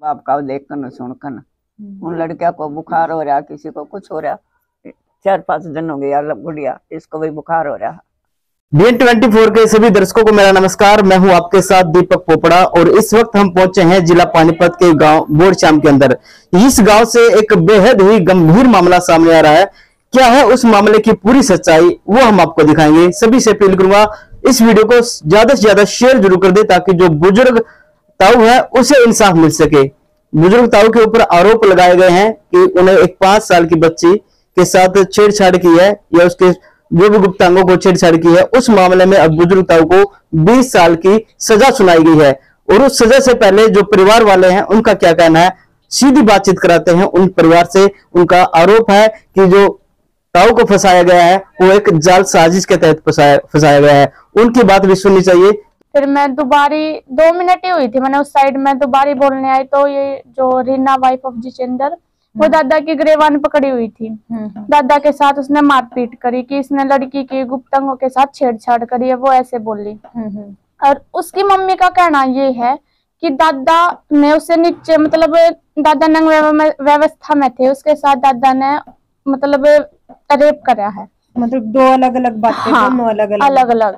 बाप का देखकर न सुनकर उन लड़किया को बुखार हो रहा, किसी को कुछ हो रहा। 4-5 दिन हो गया गुड़िया, इसको भी बुखार हो रहा। BN24 के सभी दर्शकों को मेरा नमस्कार। मैं हूं आपके साथ दीपक पोपड़ा और इस वक्त हम पहुंचे हैं जिला पानीपत के गांव बोरश्याम के अंदर। इस गांव से एक बेहद ही गंभीर मामला सामने आ रहा है। क्या है उस मामले की पूरी सच्चाई, वो हम आपको दिखाएंगे। सभी से अपील करूंगा इस वीडियो को ज्यादा से ज्यादा शेयर जरूर कर दे, ताकि जो बुजुर्ग ताऊ है उसे इंसाफ मिल सके। बुजुर्ग ताऊ के ऊपर आरोप लगाए गए हैं कि उन्हें एक 5 साल की बच्ची के साथ छेड़छाड़ की है या उसके जो भी गुप्तांगों को छेड़छाड़ की है। उस मामले में अब बुजुर्ग ताऊ को 20 साल की सजा सुनाई गई है। और उस सजा से पहले जो परिवार वाले हैं उनका क्या कहना है, सीधी बातचीत कराते हैं उन परिवार से। उनका आरोप है कि जो ताऊ को फंसाया गया है वो एक जाल साजिश के तहत फंसाया गया है। उनकी बात भी सुननी चाहिए। फिर मैं दोबारी 2 मिनट ही हुई थी, मैंने उस साइड में दोबारी बोलने आई तो ये जो रीना वाइफ ऑफ जितेंद्र, वो दादा की गिरफ्तार पकड़ी हुई थी। दादा के साथ उसने मारपीट करी कि इसने लड़की की गुप्तांगों के साथ छेड़छाड़ करी है, वो ऐसे बोली। और उसकी मम्मी का कहना ये है कि दादा ने उसे नीचे, मतलब दादा नंग व्यवस्था में थे, उसके साथ दादा ने मतलब रेप करा है। मतलब 2 अलग-अलग बातें। हाँ, दोनों अलग-अलग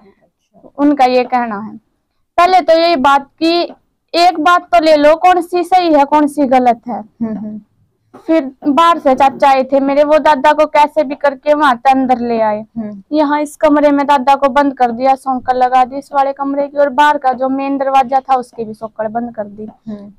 उनका ये कहना है। पहले तो यही बात की एक बात तो ले लो, कौन सी सही है कौन सी गलत है। फिर बाहर से चाचा आए थे मेरे, वो दादा को कैसे भी करके वहां तक अंदर ले आए। यहाँ इस कमरे में दादा को बंद कर दिया, सौंकड़ लगा दी इस वाले कमरे की, और बाहर का जो मेन दरवाजा था उसकी भी सौंकड़ बंद कर दी।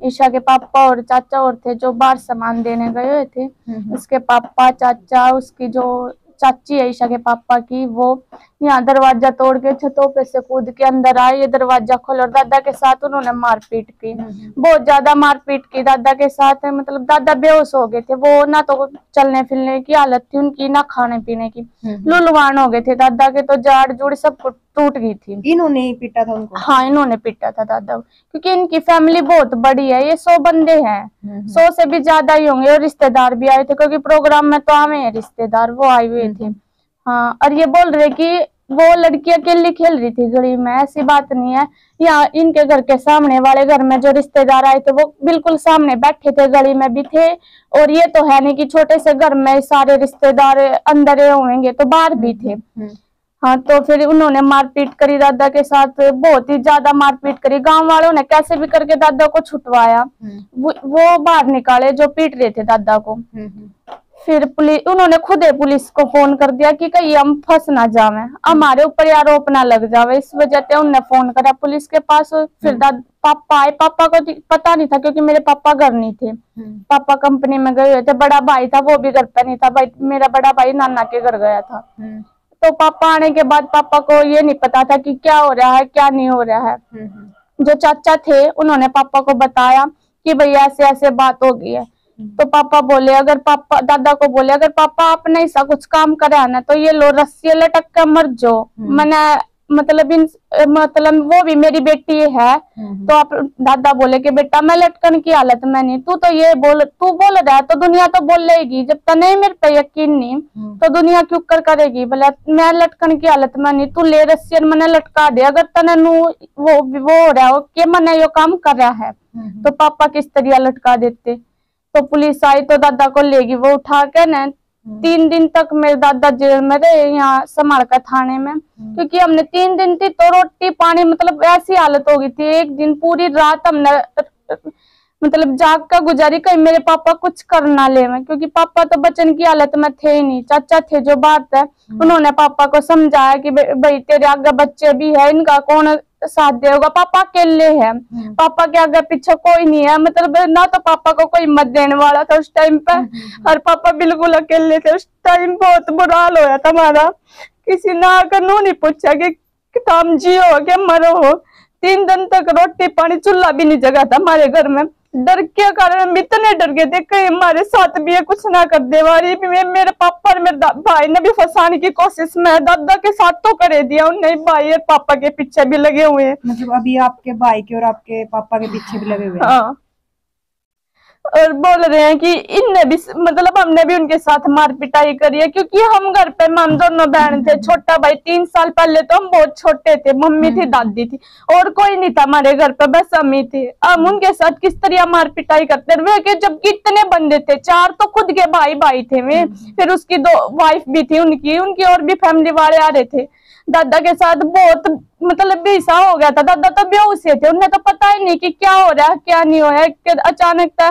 ईशा के पापा और चाचा और थे जो बाहर सामान देने गए हुए थे। उसके पापा, चाचा, उसकी जो चाची है ईशा के पापा की, वो यहाँ दरवाजा तोड़ के छतों पे से कूद के अंदर आए, ये दरवाजा खोल, और दादा के साथ उन्होंने मारपीट की, बहुत ज्यादा मारपीट की दादा के साथ। मतलब दादा बेहोश हो गए थे, वो ना तो चलने फिरने की हालत थी उनकी, ना खाने पीने की, लुलवान हो गए थे दादा के, तो जाड़ जुड़ सब कुछ टूट गई थी। इन्होंने ही पीटा था उनको? हाँ, इन्होंने पीटा था दादा, क्योंकि इनकी फैमिली बहुत बड़ी है, ये 100 बंदे हैं, 100 से भी ज्यादा ही होंगे। और रिश्तेदार भी आए थे, क्योंकि प्रोग्राम में तो आए हैं रिश्तेदार, वो आए हुए थे। हाँ, और ये बोल रहे कि वो लड़की अकेली खेल रही थी गली में, ऐसी बात नहीं है। यहाँ इनके घर के सामने वाले घर में जो रिश्तेदार आए थे वो बिल्कुल सामने बैठे थे, गली में भी थे। और ये तो है नहीं कि छोटे से घर में सारे रिश्तेदार अंदर होंगे, तो बाहर भी थे। हाँ, तो फिर उन्होंने मारपीट करी दादा के साथ, बहुत ही ज्यादा मारपीट करी। गांव वालों ने कैसे भी करके दादा को छुटवाया, वो बाहर निकाले जो पीट रहे थे दादा को। फिर पुलिस, उन्होंने खुद पुलिस को फोन कर दिया कि कहीं हम फंस ना जावे, हमारे ऊपर आरोप ना लग जावे, इस वजह से उन्होंने फोन करा पुलिस के पास। फिर पापा आए, पापा को पता नहीं था क्योंकि मेरे पापा घर नहीं थे, पापा कंपनी में गए हुए थे। बड़ा भाई था, वो भी घर पे नहीं था, भाई मेरा बड़ा भाई नाना के घर गया था। तो पापा आने के बाद पापा को ये नहीं पता था कि क्या हो रहा है क्या नहीं हो रहा है। जो चाचा थे उन्होंने पापा को बताया कि भैया ऐसे ऐसे बात हो गई है। तो पापा बोले, अगर पापा दादा को बोले, अगर पापा आपने ऐसा कुछ काम करा ना तो ये लो रस्सी लटक कर मर जाओ। मैंने मतलब वो भी मेरी बेटी है। तो आप दादा बोले कि बेटा मैं लटकन की हालत में नहीं, तू बोल रहा है तो दुनिया तो बोलेगी, जब तक नहीं मेरे पे यकीन नहीं तो दुनिया क्यों करेगी। बोला मैं लटकन की हालत में नहीं, तू ले रस्सी मैंने लटका दे, अगर तने वो हो रहा हो कि मैंने यो काम कर रहा है तो पापा किस तरह लटका देते। तो पुलिस आई तो दादा को लेगी, वो उठा के न 3 दिन तक मेरे दादा जेल में रहे, यहाँ संभाल कर थाने में। क्योंकि हमने 3 दिन थी तो रोटी पानी, मतलब ऐसी हालत हो गई थी। एक दिन पूरी रात हमने मतलब जाग कर गुजारी, कहीं मेरे पापा कुछ कर ना ले में, क्योंकि पापा तो बचन की हालत में थे ही नहीं। चाचा थे जो बात है, उन्होंने पापा को समझाया कि भाई तेरे आगे बच्चे भी है, इनका कौन साथ देगा, पापा अकेले हैं, पापा के आगे पीछे कोई नहीं है। मतलब ना तो पापा को कोई मत देने वाला था उस टाइम पे, और पापा बिल्कुल अकेले थे उस टाइम। बहुत बुरा हाल होया था हमारा, किसी ने आकर नहीं पूछा कि तुम जियो के मरो हो। 3 दिन तक रोटी पानी चूल्हा भी नहीं जगा था हमारे घर में। डर के कारण हम इतने डर गए थे कहीं हमारे साथ भी कुछ ना कर दे। मेरे पापा और मेरे भाई ने भी फंसाने की कोशिश में दादा के साथ तो कर दिया उन्हें, भाई और पापा के पीछे भी लगे हुए हैं। मतलब अभी आपके भाई के और आपके पापा के पीछे भी लगे हुए हैं? हाँ, और बोल रहे हैं कि इनने भी मतलब हमने भी उनके साथ मार पिटाई करी है, क्योंकि हम घर पे हम दोनों बहन थे, छोटा भाई 3 साल पहले तो हम बहुत छोटे थे, मम्मी थी दादी थी और कोई नहीं था हमारे घर पे, बस हम ही थे। हम उनके साथ किस तरह मार पिटाई करते रहे कि जब कितने बंदे थे, 4 तो खुद के भाई थे वे, फिर उसकी 2 वाइफ भी थी उनकी और भी फैमिली वाले आ रहे थे। दादा के साथ बहुत मतलब बेसा हो गया था, दादा तो बेहोश थे, उन्हें तो पता ही नहीं कि क्या हो रहा है क्या नहीं हो रहा है। अचानक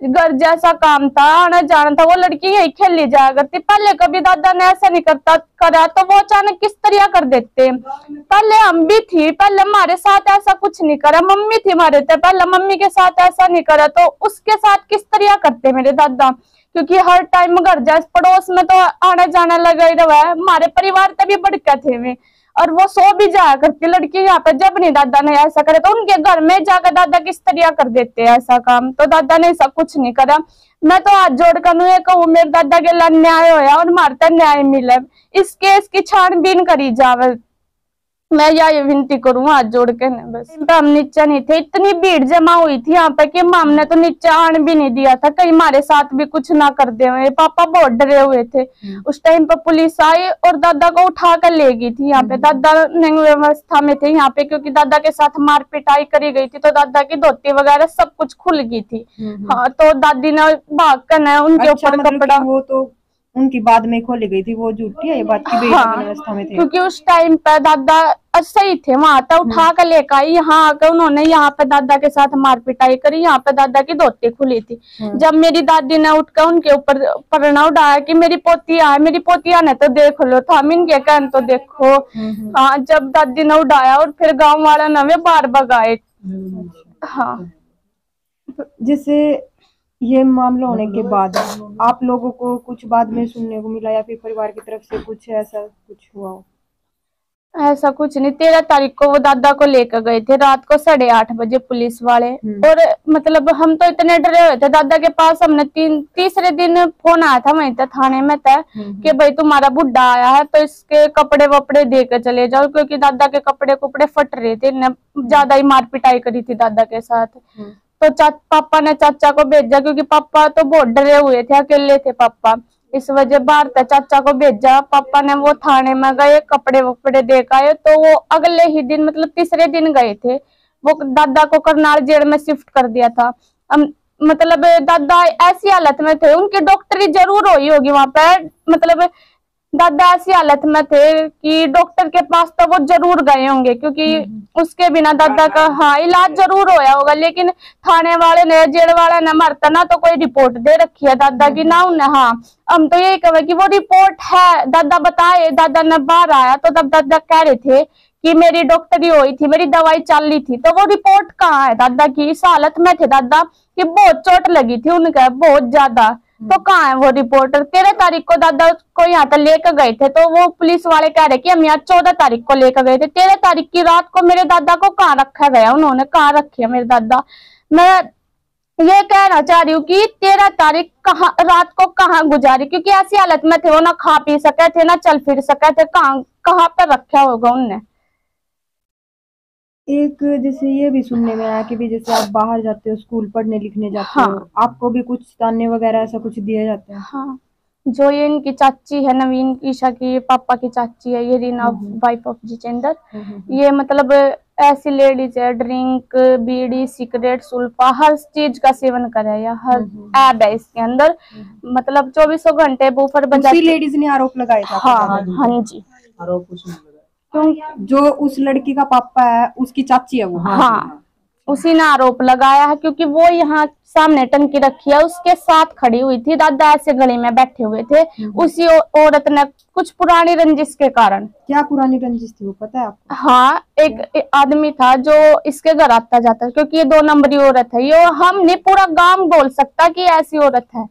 घर जैसा काम था, आना जाना था, वो लड़की यही खेली जाया करती। पहले कभी दादा ने ऐसा नहीं करा तो वो अचानक किस तरह कर देते। पहले हम भी थी, पहले हमारे साथ ऐसा कुछ नहीं करा, मम्मी थी हमारे थे, पहले मम्मी के साथ ऐसा नहीं करा तो उसके साथ किस तरह करते मेरे दादा, क्योंकि हर टाइम घर जैसे पड़ोस में तो आना जाना लगा ही रहा है। हमारे परिवार तभी बढ़के थे वे, और वो सो भी जाया करती लड़की यहाँ पे, जब नहीं दादा ने ऐसा करे तो उनके घर में जाकर दादा किस तरह कर देते हैं ऐसा काम, तो दादा ने ऐसा कुछ नहीं करा। मैं तो हाथ जोड़कर ये कहूँ मेरे दादा के लिए न्याय होया और मारता न्याय मिले, इस केस की छानबीन करी जावे, मैं यह विनती करूँ हाथ जोड़ के। बस हम नीचे नहीं थे, इतनी भीड़ जमा हुई थी यहाँ पे कि माम ने तो नीचे आने भी नहीं दिया था, कहीं हमारे साथ भी कुछ ना कर दे। पापा बहुत डरे हुए थे। उस टाइम पर पुलिस आई और दादा को उठा कर ले गई थी यहाँ पे। दादा नंग व्यवस्था में थे यहाँ पे, क्योंकि दादा के साथ मार पिटाई करी गई थी, तो दादा की धोती वगैरह सब कुछ खुल गई थी। हाँ, तो दादी ने भाग कर उनके ऊपर कपड़ा, वो तो उनकी बाद में खोली गई थी, वो झूठी है ये बात की व्यवस्था में थे, क्योंकि उस टाइम पे दादा सही थे, वहां तक उठा कर लेकर आई, यहाँ आकर उन्होंने यहाँ पे दादा के साथ मार पिटाई करी। यहाँ पे दादा की धोती खुली थी। जब मेरी दादी ने उठकर उनके ऊपर पड़ना उठाया कि मेरी पोती आए, मेरी पोती आने तो देख लो था, इनके कहन तो देखो। हाँ, जब दादी ने उठाया और फिर गाँव वाला नवे बार भगाए। हाँ, जैसे ये मामला होने के बाद आप लोगों को कुछ बाद में सुनने को मिला या फिर परिवार की तरफ से कुछ ऐसा कुछ हुआ हो? ऐसा कुछ नहीं। 13 तारीख को वो दादा को लेकर गए थे रात को 8:30 बजे पुलिस वाले, और मतलब हम तो इतने डरे हुए थे दादा के पास। हमने तीसरे दिन फोन आया था वहीं तक थाने में था कि भाई तुम्हारा बुढ़ा आया है तो इसके कपड़े वपड़े देकर चले जाओ, क्योंकि दादा के कपड़े कुपड़े फट रहे थे, ज्यादा ही मार पिटाई करी थी दादा के साथ। तो पापा ने चाचा को भेजा, क्योंकि पापा तो बहुत डरे हुए थे, अकेले थे पापा, इस वजह बाहर तक चाचा को भेजा। पापा ने वो थाने में गए, कपड़े वपड़े देकर आए, तो वो अगले ही दिन मतलब तीसरे दिन गए थे, वो दादा को करनाल जेल में शिफ्ट कर दिया था। मतलब दादा ऐसी हालत में थे, उनकी डॉक्टरी जरूर हुई होगी वहां पे, मतलब दादा ऐसी हालत में थे कि डॉक्टर के पास तो वो जरूर गए होंगे, क्योंकि उसके बिना दादा का हाँ इलाज जरूर होया होगा। लेकिन थाने वाले ने, जेल वाले ने मरता ना तो कोई रिपोर्ट दे रखी है दादा की ना उन्हें। हाँ, हम तो यही कहे कि वो रिपोर्ट है, दादा बताए, दादा ने बाहर आया तो तब दादा कह रहे थे कि मेरी डॉक्टरी हुई थी, मेरी दवाई चल रही थी, तो वो रिपोर्ट कहाँ है दादा की? इस हालत में थे दादा कि बहुत चोट लगी थी उनका, बहुत ज्यादा, तो कहाँ है वो रिपोर्टर? 13 तारीख को दादा को यहाँ तक लेकर गए थे, तो वो पुलिस वाले कह रहे कि हम यहाँ 14 तारीख को लेकर गए थे। 13 तारीख की रात को मेरे दादा को कहाँ रखा गया? उन्होंने कहाँ रखे है मेरे दादा? मैं ये कहना चाह रही हूँ कि 13 तारीख कहाँ रात को कहाँ गुजारी, क्योंकि ऐसी हालत में थे वो, ना खा पी सके थे ना चल फिर सके थे, कहाँ पे रखा होगा उनने। एक जैसे ये भी सुनने में आया कि भी जैसे आप बाहर जाते हो, स्कूल पढ़ने लिखने जाते हो, आपको भी कुछ ताने वगैरह ऐसा कुछ दिए जाते हैं? हाँ, जो ये इनकी चाची है नवीन ईशा की पापा की चाची है, ये रीना वाइफ ऑफ जितेंद्र, ये मतलब ऐसी लेडीज है, ड्रिंक, बीड़ी, सिगरेट, सुल्फा, हर चीज का सेवन करे या हर ऐब है इसके अंदर, मतलब 24 घंटे बूफर बजाती। लेडीज ने आरोप लगाया था? हाँ जी, आरोप जो उस लड़की का पापा है उसकी चाची है वो? हाँ, उसी ने आरोप लगाया है, क्योंकि वो यहाँ सामने टंकी रखी है उसके साथ खड़ी हुई थी, दादा ऐसे गली में बैठे हुए थे। उसी औरत ने कुछ पुरानी रंजिश के कारण। क्या पुरानी रंजिश थी वो पता है आपको? हाँ, एक आदमी था जो इसके घर आता जाता, क्योंकि ये 2 नंबरी औरत है, ये हम नहीं पूरा गांव बोल सकता कि ऐसी औरत है।